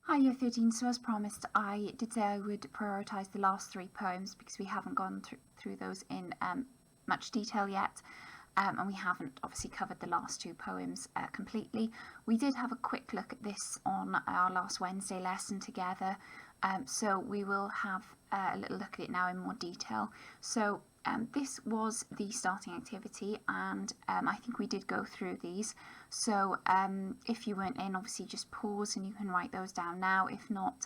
Hi Year 13, so as promised I did say I would prioritise the last 3 poems because we haven't gone through those in much detail yet, and we haven't obviously covered the last 2 poems completely. We did have a quick look at this on our last Wednesday lesson together, so we will have a little look at it now in more detail. So this was the starting activity, and I think we did go through these. So if you weren't in, obviously just pause and you can write those down now. If not,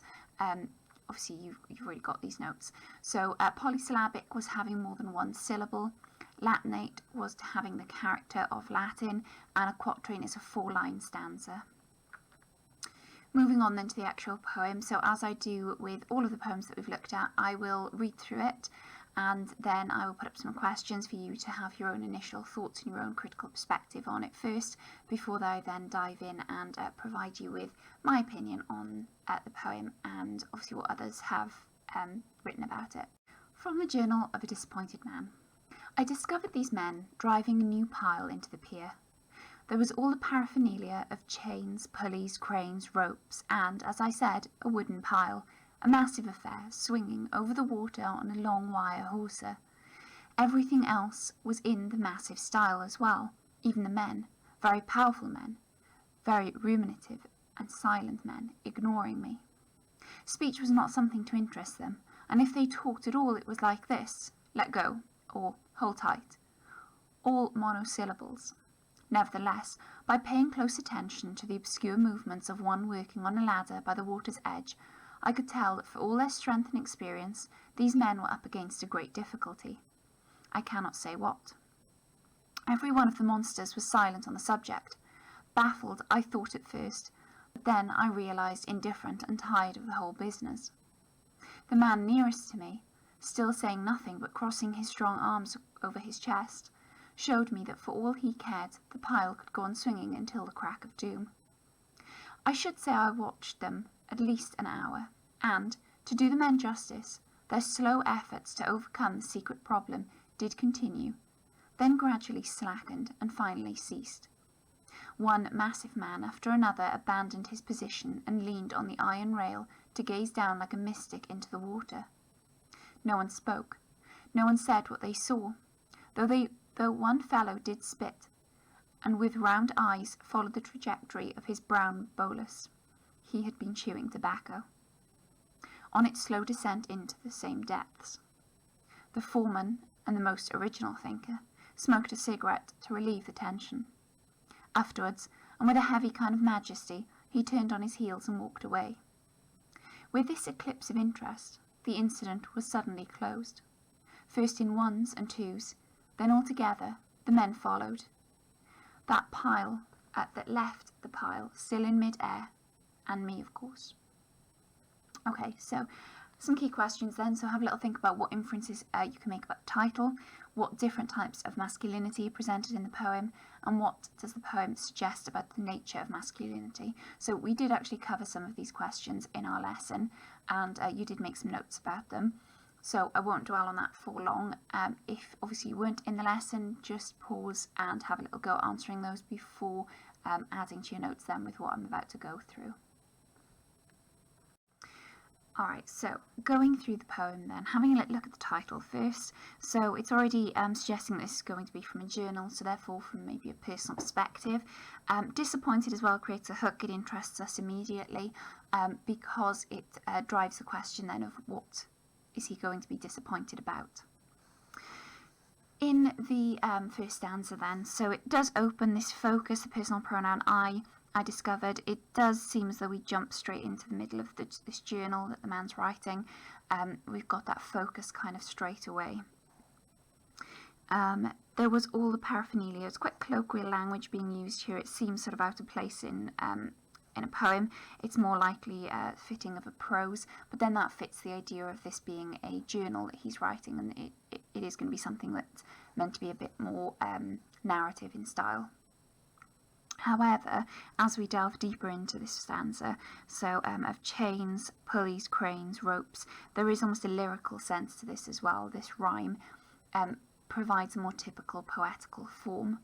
obviously you've already got these notes. So polysyllabic was having more than one syllable. Latinate was having the character of Latin, and a quatrain is a 4-line stanza. Moving on then to the actual poem, so as I do with all of the poems that we've looked at, I will read through it and then I will put up some questions for you to have your own initial thoughts and your own critical perspective on it first, before I then dive in and provide you with my opinion on the poem and obviously what others have written about it. From the Journal of a Disappointed Man. I discovered these men driving a new pile into the pier. There was all the paraphernalia of chains, pulleys, cranes, ropes, and, as I said, a wooden pile, a massive affair, swinging over the water on a long wire hawser. Everything else was in the massive style as well, even the men, very powerful men, very ruminative and silent men, ignoring me. Speech was not something to interest them, and if they talked at all it was like this: let go, or hold tight, all monosyllables. Nevertheless, by paying close attention to the obscure movements of one working on a ladder by the water's edge, I could tell that for all their strength and experience, these men were up against a great difficulty. I cannot say what. Every one of the monsters was silent on the subject. Baffled, I thought at first, but then I realised indifferent and tired of the whole business. The man nearest to me, still saying nothing but crossing his strong arms over his chest, showed me that for all he cared, the pile could go on swinging until the crack of doom. I should say I watched them at least an hour, and, to do the men justice, their slow efforts to overcome the secret problem did continue, then gradually slackened and finally ceased. One massive man after another abandoned his position and leaned on the iron rail to gaze down like a mystic into the water. No one spoke. No one said what they saw, though one fellow did spit, and with round eyes followed the trajectory of his brown bolus. He had been chewing tobacco. On its slow descent into the same depths. The foreman, and the most original thinker, smoked a cigarette to relieve the tension. Afterwards, and with a heavy kind of majesty, he turned on his heels and walked away. With this eclipse of interest, the incident was suddenly closed. First in ones and twos, then altogether, the men followed. That pile, that left the pile, still in mid-air, and me, of course. Okay, so some key questions then. So have a little think about what inferences you can make about the title, what different types of masculinity are presented in the poem, and what does the poem suggest about the nature of masculinity. So we did actually cover some of these questions in our lesson, and you did make some notes about them. So I won't dwell on that for long. If obviously you weren't in the lesson, just pause and have a little go answering those before adding to your notes then with what I'm about to go through. Alright, so going through the poem then, having a little look at the title first. So it's already suggesting that this is going to be from a journal, so therefore from maybe a personal perspective. Disappointed as well creates a hook. It interests us immediately because it drives the question then of what is he going to be disappointed about. In the first stanza then, so it does open this focus, the personal pronoun I discovered. It does seem as though we jump straight into the middle of this journal that the man's writing. We've got that focus kind of straight away. There was all the paraphernalia. It's quite colloquial language being used here. It seems sort of out of place in a poem. It's more likely fitting of a prose, but then that fits the idea of this being a journal that he's writing, and it is going to be something that's meant to be a bit more narrative in style. However, as we delve deeper into this stanza, so of chains, pulleys, cranes, ropes, there is almost a lyrical sense to this as well. This rhyme provides a more typical poetical form.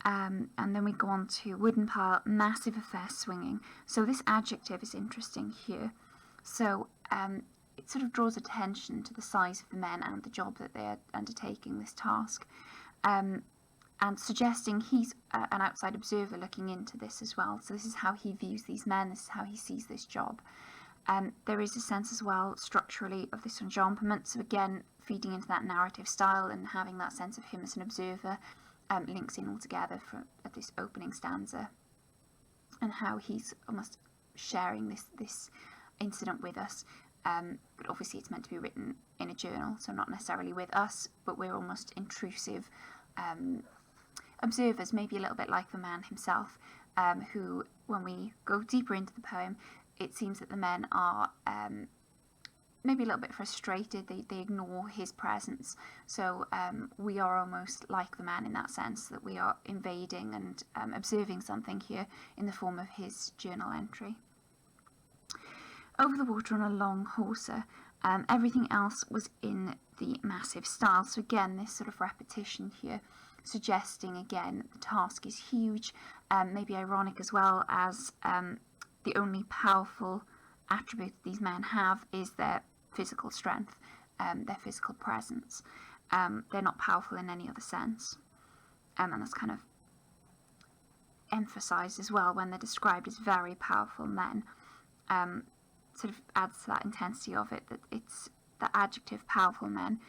And then we go on to wooden pile, massive affair swinging. So this adjective is interesting here. So it sort of draws attention to the size of the men and the job that they are undertaking, this task, and suggesting he's an outside observer looking into this as well. So this is how he views these men, this is how he sees this job. There is a sense as well structurally of this enjambment, so again feeding into that narrative style and having that sense of him as an observer links in all together at this opening stanza, and how he's almost sharing this incident with us, but obviously it's meant to be written in a journal, so not necessarily with us, but we're almost intrusive observers, maybe a little bit like the man himself, who, when we go deeper into the poem, it seems that the men are maybe a little bit frustrated. They ignore his presence. So we are almost like the man in that sense, that we are invading and observing something here in the form of his journal entry. Over the water on a long hawser. Everything else was in the massive style. So again, this sort of repetition here, suggesting again the task is huge, maybe ironic as well, as the only powerful attribute these men have is their physical strength, their physical presence. They're not powerful in any other sense, and that's kind of emphasised as well when they're described as very powerful men. Sort of adds to that intensity of it, that it's the adjective powerful men,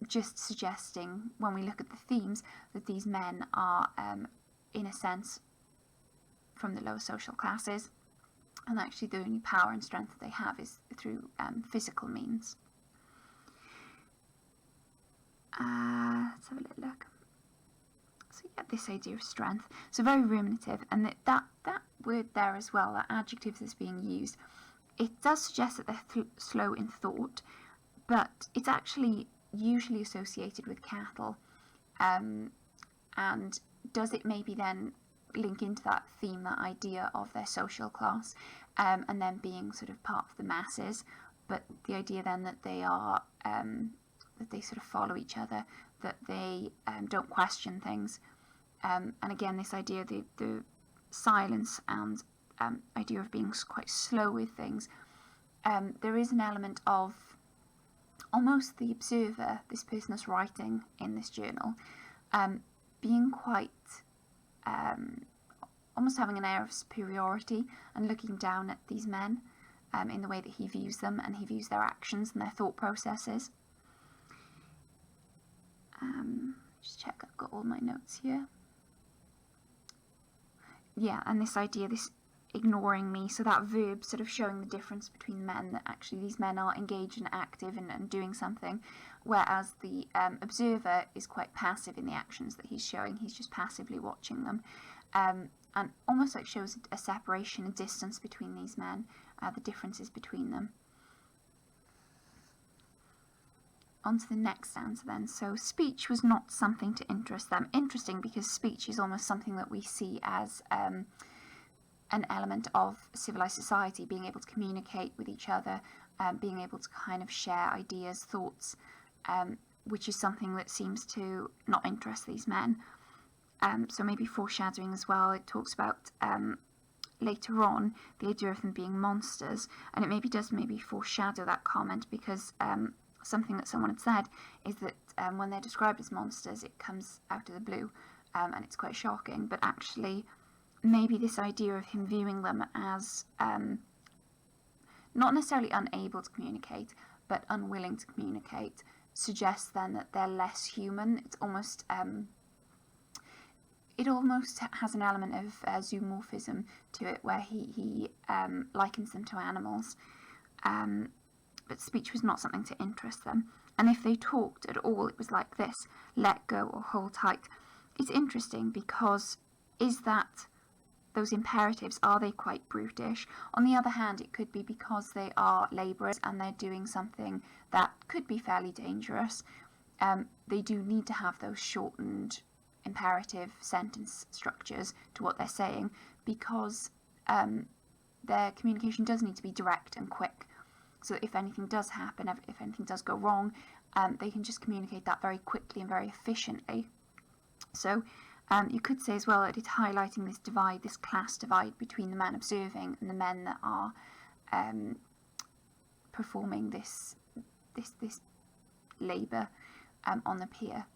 just suggesting, when we look at the themes, that these men are in a sense from the lower social classes, and actually the only power and strength that they have is through physical means. Let's have a little look. So yeah, this idea of strength, so very ruminative, and that word there as well, that adjective that's being used, it does suggest that they're slow in thought, but it's actually usually associated with cattle, and does it maybe then link into that theme, that idea of their social class, and then being sort of part of the masses, but the idea then that they are that they sort of follow each other, that they don't question things, and again this idea, the silence and idea of being quite slow with things. There is an element of almost the observer, this person that's writing in this journal, being quite almost having an air of superiority and looking down at these men in the way that he views them, and he views their actions and their thought processes. Just check I've got all my notes here. Yeah, and this idea, this ignoring me, so that verb sort of showing the difference between men, that actually these men are engaged and active and doing something, whereas the observer is quite passive in the actions that he's showing. He's just passively watching them, and almost like shows a separation, a distance between these men, the differences between them. On to the next stanza then. So speech was not something to interest them. Interesting, because speech is almost something that we see as an element of civilized society, being able to communicate with each other, being able to kind of share ideas, thoughts, which is something that seems to not interest these men. So maybe foreshadowing as well, it talks about later on the idea of them being monsters, and it maybe does foreshadow that comment, because something that someone had said is that when they're described as monsters, it comes out of the blue, and it's quite shocking. But actually, maybe this idea of him viewing them as not necessarily unable to communicate, but unwilling to communicate, suggests then that they're less human. It's almost it almost has an element of zoomorphism to it, where he likens them to animals. But speech was not something to interest them. And if they talked at all, it was like this: let go or hold tight. It's interesting, because is that those imperatives, are they quite brutish? On the other hand, it could be because they are labourers and they're doing something that could be fairly dangerous. They do need to have those shortened imperative sentence structures to what they're saying, because their communication does need to be direct and quick. So if anything does happen, if anything does go wrong, they can just communicate that very quickly and very efficiently. So you could say as well that it's highlighting this divide, this class divide between the men observing and the men that are performing this labour on the pier.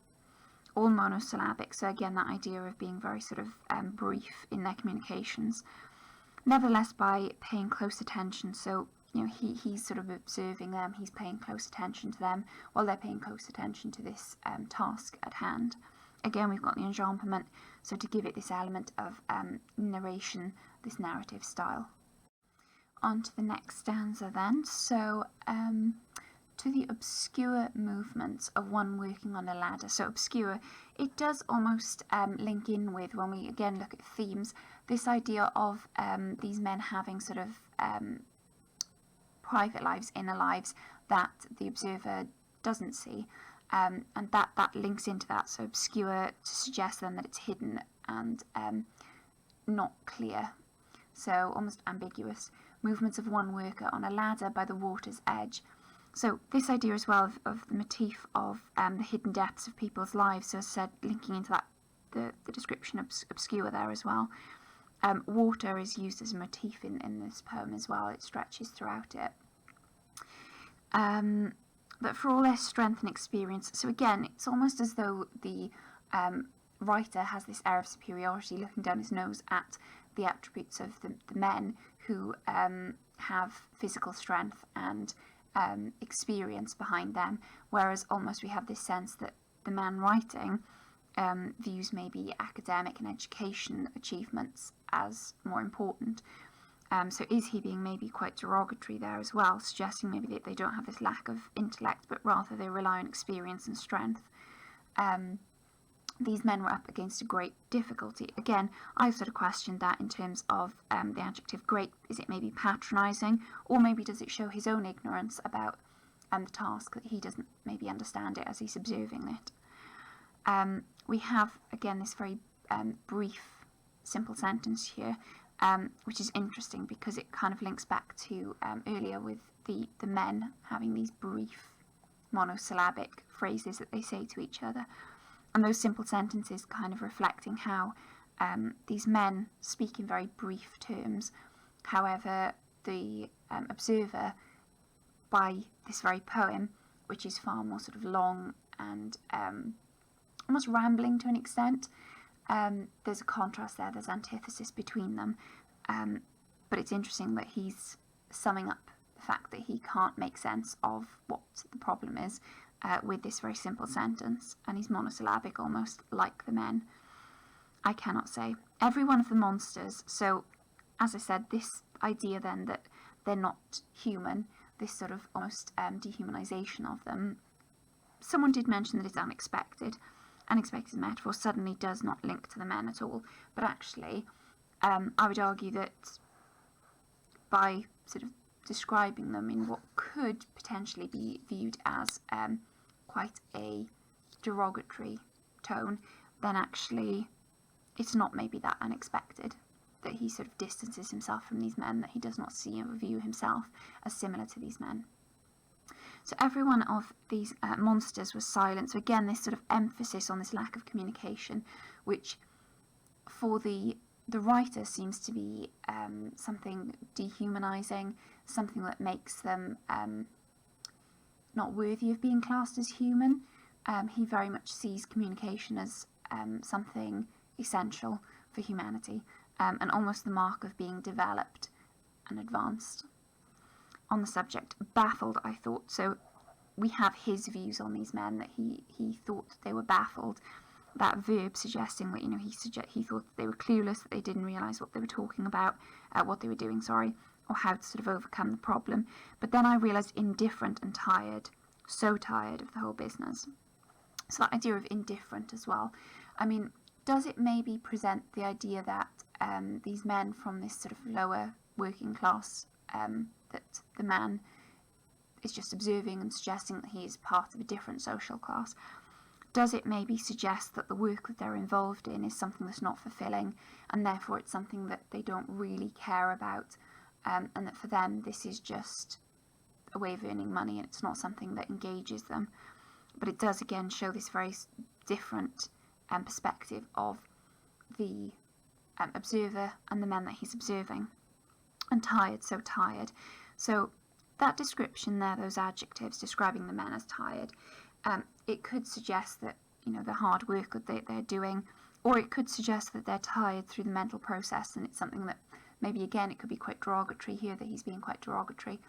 All monosyllabic, so again that idea of being very sort of brief in their communications. Nevertheless, by paying close attention, so he's sort of observing them, he's paying close attention to them while they're paying close attention to this task at hand. Again, we've got the enjambment, so to give it this element of narration, this narrative style. On to the next stanza then. So, to the obscure movements of one working on a ladder. So obscure, it does almost link in with, when we again look at themes, this idea of these men having sort of private lives, inner lives, that the observer doesn't see. And that links into that. So obscure to suggest then that it's hidden and not clear. So almost ambiguous. Movements of one worker on a ladder by the water's edge. So this idea as well of the motif of the hidden depths of people's lives. So as I said, linking into that the description of obscure there as well. Water is used as a motif in this poem as well. It stretches throughout it. But for all their strength and experience, so again, it's almost as though the writer has this air of superiority, looking down his nose at the attributes of the men who have physical strength and experience behind them, whereas almost we have this sense that the man writing views maybe academic and education achievements as more important. So is he being maybe quite derogatory there as well, suggesting maybe that they don't have this lack of intellect, but rather they rely on experience and strength. These men were up against a great difficulty. Again, I've sort of questioned that in terms of the adjective great. Is it maybe patronising, or maybe does it show his own ignorance about the task, that he doesn't maybe understand it as he's observing it? We have, again, this very brief, simple sentence here, which is interesting because it kind of links back to earlier with the men having these brief monosyllabic phrases that they say to each other. And those simple sentences kind of reflecting how these men speak in very brief terms. However, the observer, by this very poem, which is far more sort of long and almost rambling to an extent, there's a contrast there, there's antithesis between them. But it's interesting that he's summing up the fact that he can't make sense of what the problem is with this very simple sentence, and he's monosyllabic almost like the men. I cannot say. Every one of the monsters, so as I said, this idea then that they're not human, this sort of almost dehumanization of them, someone did mention that it's unexpected. Unexpected metaphor suddenly does not link to the men at all, but actually I would argue that by sort of describing them in what could potentially be viewed as quite a derogatory tone, then actually it's not maybe that unexpected that he sort of distances himself from these men, that he does not see or view himself as similar to these men. So every one of these monsters was silent. So again, this sort of emphasis on this lack of communication, which for the writer seems to be something dehumanizing, something that makes them not worthy of being classed as human. He very much sees communication as something essential for humanity, and almost the mark of being developed and advanced. On the subject, baffled, I thought, so we have his views on these men, that he thought they were baffled. That verb suggesting that he thought that they were clueless, that they didn't realise what they were talking about, what they were doing, or how to sort of overcome the problem. But then I realised indifferent and tired, so tired of the whole business. So that idea of indifferent as well. I mean, does it maybe present the idea that these men from this sort of lower working class, that the man is just observing and suggesting that he is part of a different social class? Does it maybe suggest that the work that they're involved in is something that's not fulfilling, and therefore it's something that they don't really care about, and that for them this is just a way of earning money and it's not something that engages them? But it does again show this very different perspective of the observer and the men that he's observing. And tired, so tired. So that description there, those adjectives describing the men as tired, it could suggest that, the hard work that they're doing, or it could suggest that they're tired through the mental process, and it's something that maybe, again, it could be quite derogatory here, that he's being quite derogatory,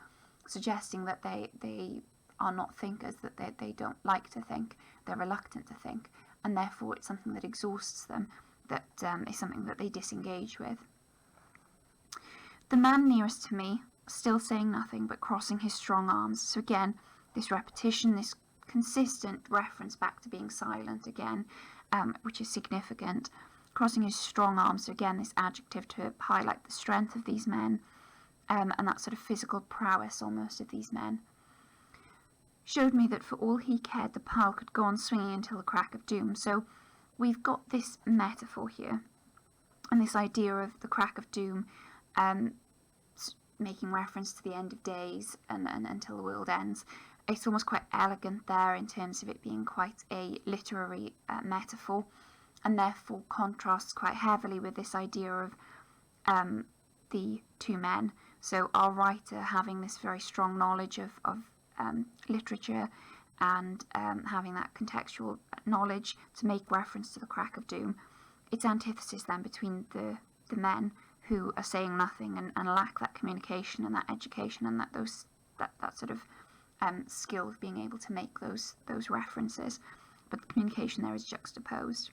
suggesting that they are not thinkers, that they don't like to think, they're reluctant to think, and therefore it's something that exhausts them, that is something that they disengage with. The man nearest to me, still saying nothing but crossing his strong arms. So again, this repetition, this consistent reference back to being silent again, which is significant. Crossing his strong arms, so again, this adjective to highlight the strength of these men, and that sort of physical prowess almost of these men. Showed me that for all he cared, the pile could go on swinging until the crack of doom. So we've got this metaphor here, and this idea of the crack of doom, making reference to the end of days and until the world ends. It's almost quite elegant there in terms of it being quite a literary metaphor, and therefore contrasts quite heavily with this idea of the two men. So our writer having this very strong knowledge of literature and having that contextual knowledge to make reference to the crack of doom. It's antithesis then between the men who are saying nothing and lack that communication and that education and that sort of skill of being able to make those references, but the communication there is juxtaposed.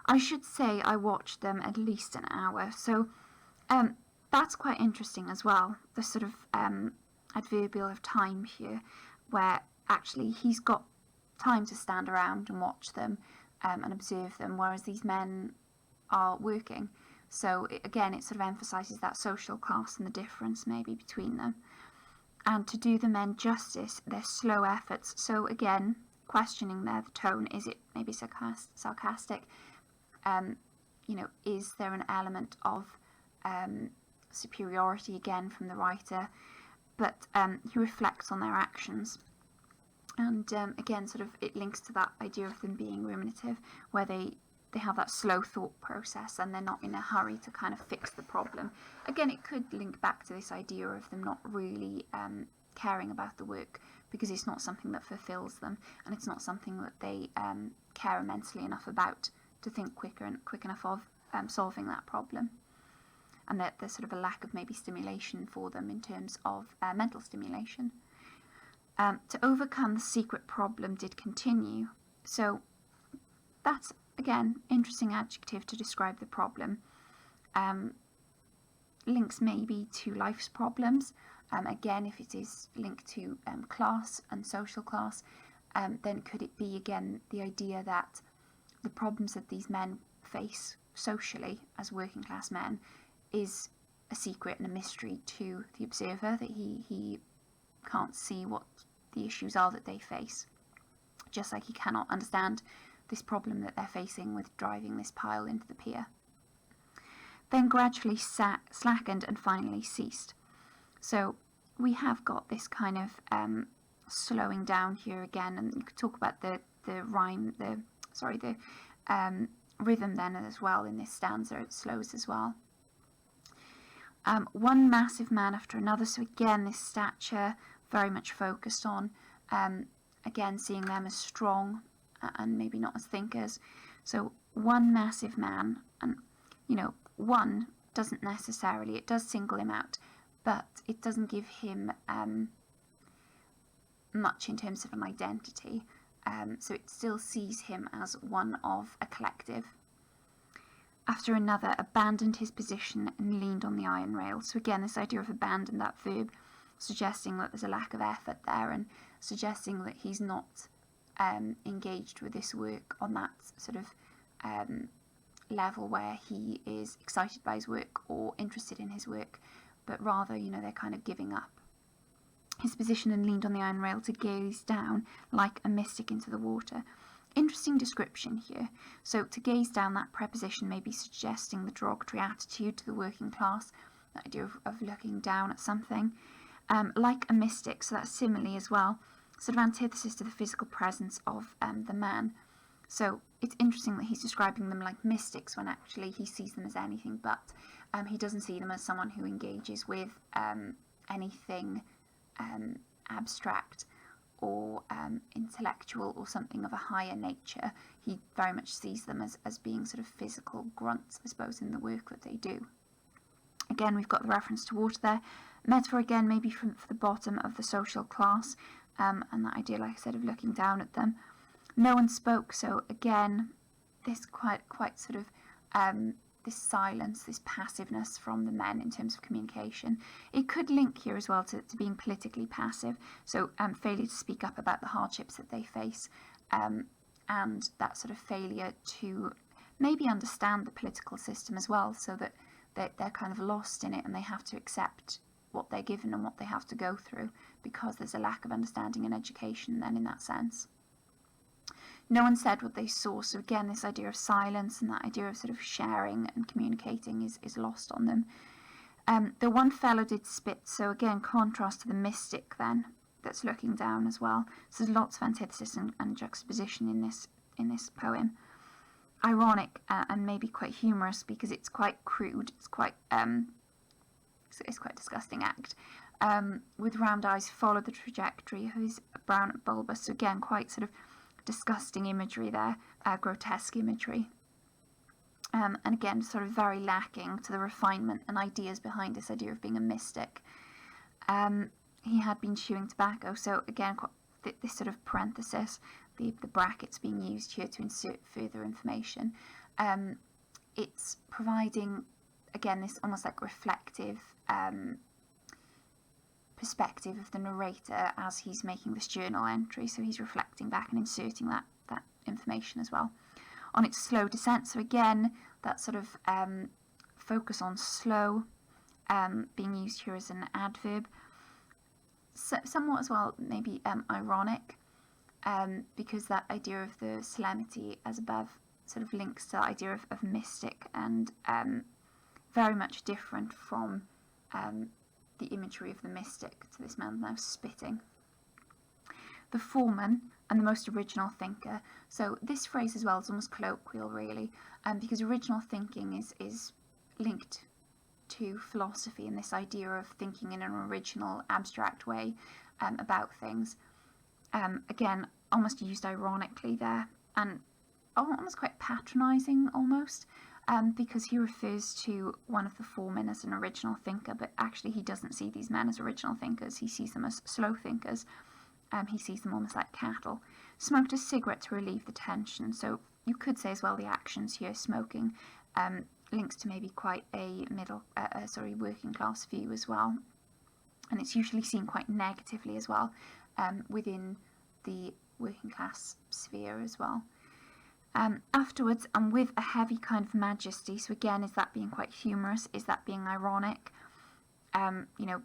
I should say I watched them at least an hour, so that's quite interesting as well, the sort of adverbial of time here, where actually he's got time to stand around and watch them and observe them, whereas these men are working. So again, it sort of emphasises that social class and the difference maybe between them. And to do the men justice, their slow efforts. So again, questioning there the tone, is it maybe sarcastic? Is there an element of superiority again from the writer? But he reflects on their actions. And again, sort of it links to that idea of them being ruminative, where they have that slow thought process and they're not in a hurry to kind of fix the problem. Again, it could link back to this idea of them not really caring about the work, because it's not something that fulfills them, and it's not something that they care immensely enough about to think quick enough of solving that problem. And that there's sort of a lack of maybe stimulation for them in terms of mental stimulation. To overcome the secret problem did continue. So that's, again, interesting adjective to describe the problem. Links maybe to life's problems. Again, if it is linked to class and social class, then could it be, again, the idea that the problems that these men face socially as working class men is a secret and a mystery to the observer, that he can't see what the issues are that they face, just like he cannot understand this problem that they're facing with driving this pile into the pier. Then gradually slackened and finally ceased. So we have got this kind of slowing down here again, and you could talk about the rhythm then as well in this stanza. It slows as well. One massive man after another. So again, this stature very much focused on, again, seeing them as strong and maybe not as thinkers. So one massive man, and one doesn't necessarily, it does single him out, but it doesn't give him much in terms of an identity. So it still sees him as one of a collective. After another, abandoned his position and leaned on the iron rail. So again, this idea of abandon, that verb, suggesting that there's a lack of effort there, and suggesting that he's not engaged with this work on that sort of level where he is excited by his work or interested in his work, but rather, they're kind of giving up his position and leaned on the iron rail to gaze down like a mystic into the water. Interesting description here. So to gaze down, that preposition may be suggesting the derogatory attitude to the working class, the idea of looking down at something. Like a mystic, so that's simile as well, sort of antithesis to the physical presence of the man. So it's interesting that he's describing them like mystics when actually he sees them as anything but. He doesn't see them as someone who engages with anything abstract or intellectual or something of a higher nature. He very much sees them as being sort of physical grunts, I suppose, in the work that they do. Again, we've got the reference to water there. Metaphor again, maybe for the bottom of the social class, and that idea, like I said, of looking down at them. No one spoke, so again, this quite sort of this silence, this passiveness from the men in terms of communication. It could link here as well to being politically passive, so failure to speak up about the hardships that they face, and that sort of failure to maybe understand the political system as well, so that they're kind of lost in it and they have to accept what they're given and what they have to go through, because there's a lack of understanding and education then in that sense. No one said what they saw, so again this idea of silence and that idea of sort of sharing and communicating is lost on them. The one fellow did spit, so again contrast to the mystic then that's looking down as well. So there's lots of antithesis and juxtaposition in this poem. Ironic and maybe quite humorous because it's quite crude. It's quite a disgusting act. With round eyes, follow the trajectory of his brown bulbous. So again, quite sort of disgusting imagery there, grotesque imagery. And again, sort of very lacking to the refinement and ideas behind this idea of being a mystic. He had been chewing tobacco, so again, this sort of parenthesis, the brackets being used here to insert further information. It's providing, again, this almost like reflective perspective of the narrator as he's making this journal entry, so he's reflecting back and inserting that information as well. On its slow descent, so again that sort of focus on slow being used here as an adverb, somewhat as well maybe ironic, because that idea of the solemnity as above sort of links to the idea of mystic, and very much different from the imagery of the mystic to this man now spitting. The foreman and the most original thinker. So this phrase as well is almost colloquial really, because original thinking is linked to philosophy and this idea of thinking in an original abstract way about things. Again, almost used ironically there, and almost quite patronising almost, because he refers to one of the foremen as an original thinker, but actually he doesn't see these men as original thinkers, he sees them as slow thinkers. He sees them almost like cattle. Smoked a cigarette to relieve the tension, so you could say as well the actions here, smoking, links to maybe quite a working class view as well, and it's usually seen quite negatively as well within the working class sphere as well. Afterwards, and with a heavy kind of majesty, so again, is that being quite humorous, is that being ironic,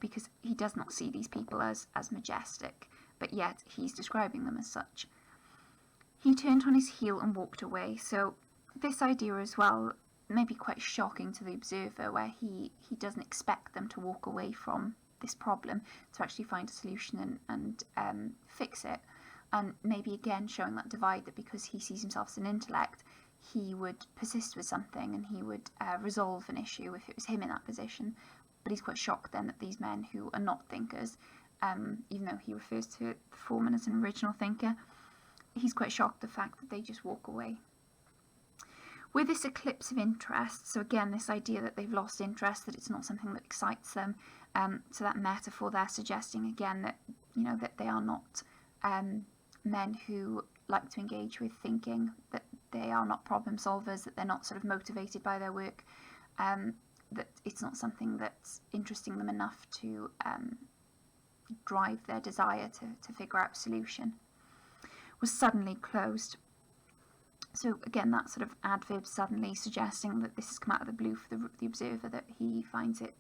because he does not see these people as majestic, but yet he's describing them as such. He turned on his heel and walked away, so this idea as well may be quite shocking to the observer, where he doesn't expect them to walk away from this problem to actually find a solution and fix it. And maybe again showing that divide, that because he sees himself as an intellect, he would persist with something and he would resolve an issue if it was him in that position. But he's quite shocked then that these men who are not thinkers, even though he refers to the foreman as an original thinker, he's quite shocked the fact that they just walk away. With this eclipse of interest, so again this idea that they've lost interest, that it's not something that excites them, so that metaphor there suggesting again that that they are not men who like to engage with thinking, that they are not problem solvers, that they're not sort of motivated by their work, that it's not something that's interesting them enough to drive their desire to figure out a solution. Was suddenly closed. So again, that sort of adverb suddenly suggesting that this has come out of the blue for the observer, that he finds it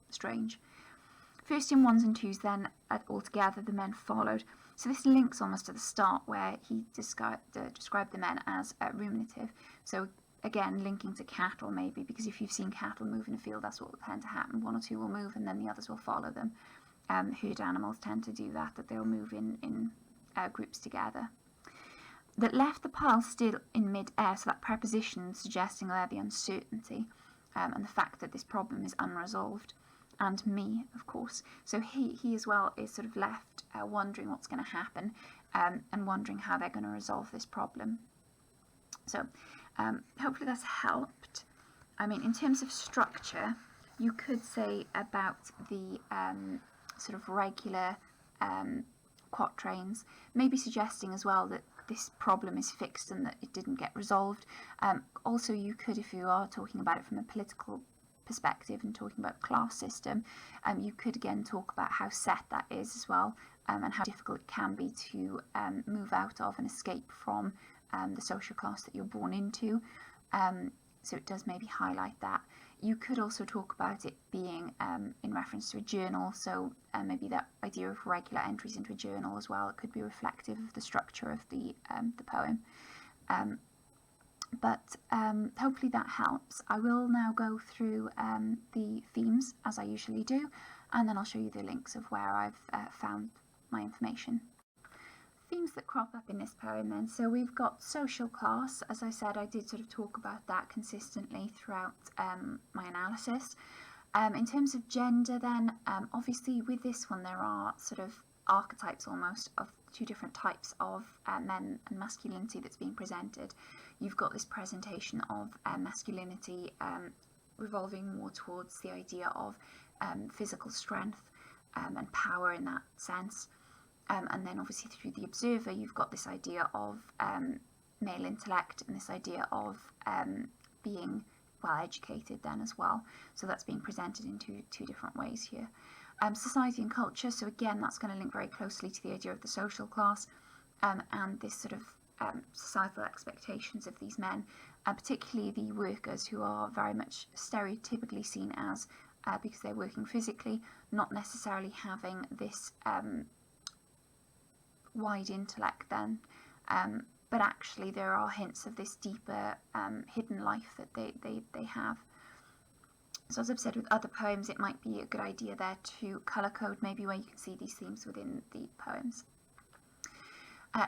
strange. First in ones and twos, then altogether the men followed. So this links almost to the start where he described the men as ruminative. So again, linking to cattle maybe, because if you've seen cattle move in a field, that's what will tend to happen. One or two will move and then the others will follow them. Herd animals tend to do that they'll move in groups together. that left the pulse still in mid-air, so that preposition suggesting there the uncertainty and the fact that this problem is unresolved. And me, of course. So he as well is sort of left wondering what's going to happen and wondering how they're going to resolve this problem. So hopefully that's helped. I mean, in terms of structure, you could say about the sort of regular quatrains, maybe suggesting as well that this problem is fixed and that it didn't get resolved. Also, you could, if you are talking about it from a political perspective and talking about class system, you could again talk about how set that is as well, and how difficult it can be to move out of and escape from the social class that you're born into. So it does maybe highlight that. You could also talk about it being in reference to a journal, so maybe that idea of regular entries into a journal as well. It could be reflective of the structure of the poem. But hopefully that helps. I will now go through the themes as I usually do, and then I'll show you the links of where I've found my information. Themes that crop up in this poem then. So we've got social class. As I said, I did sort of talk about that consistently throughout my analysis. In terms of gender then, obviously with this one there are sort of archetypes almost of two different types of men and masculinity that's being presented. You've got this presentation of masculinity revolving more towards the idea of physical strength and power in that sense. And then obviously through the observer, you've got this idea of male intellect and this idea of being well educated then as well. So that's being presented in two different ways here. Society and culture, so again that's going to link very closely to the idea of the social class and this sort of societal expectations of these men, particularly the workers, who are very much stereotypically seen as, because they're working physically, not necessarily having this wide intellect then, but actually there are hints of this deeper hidden life that they have. So as I've said with other poems, it might be a good idea there to colour code maybe where you can see these themes within the poems.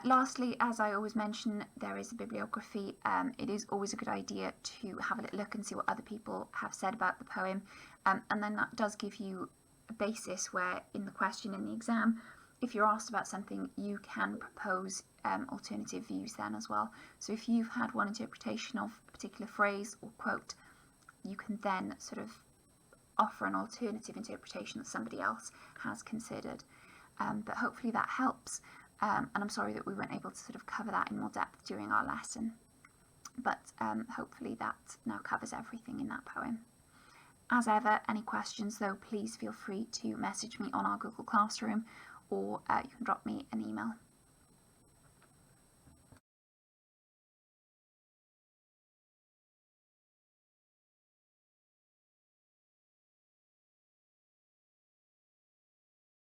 Lastly, as I always mention, there is a bibliography. It is always a good idea to have a little look and see what other people have said about the poem, and then that does give you a basis where in the question in the exam, if you're asked about something, you can propose alternative views then as well. So if you've had one interpretation of a particular phrase or quote, you can then sort of offer an alternative interpretation that somebody else has considered. But hopefully that helps. And I'm sorry that we weren't able to sort of cover that in more depth during our lesson. But hopefully that now covers everything in that poem. As ever, any questions though, please feel free to message me on our Google Classroom, or you can drop me an email.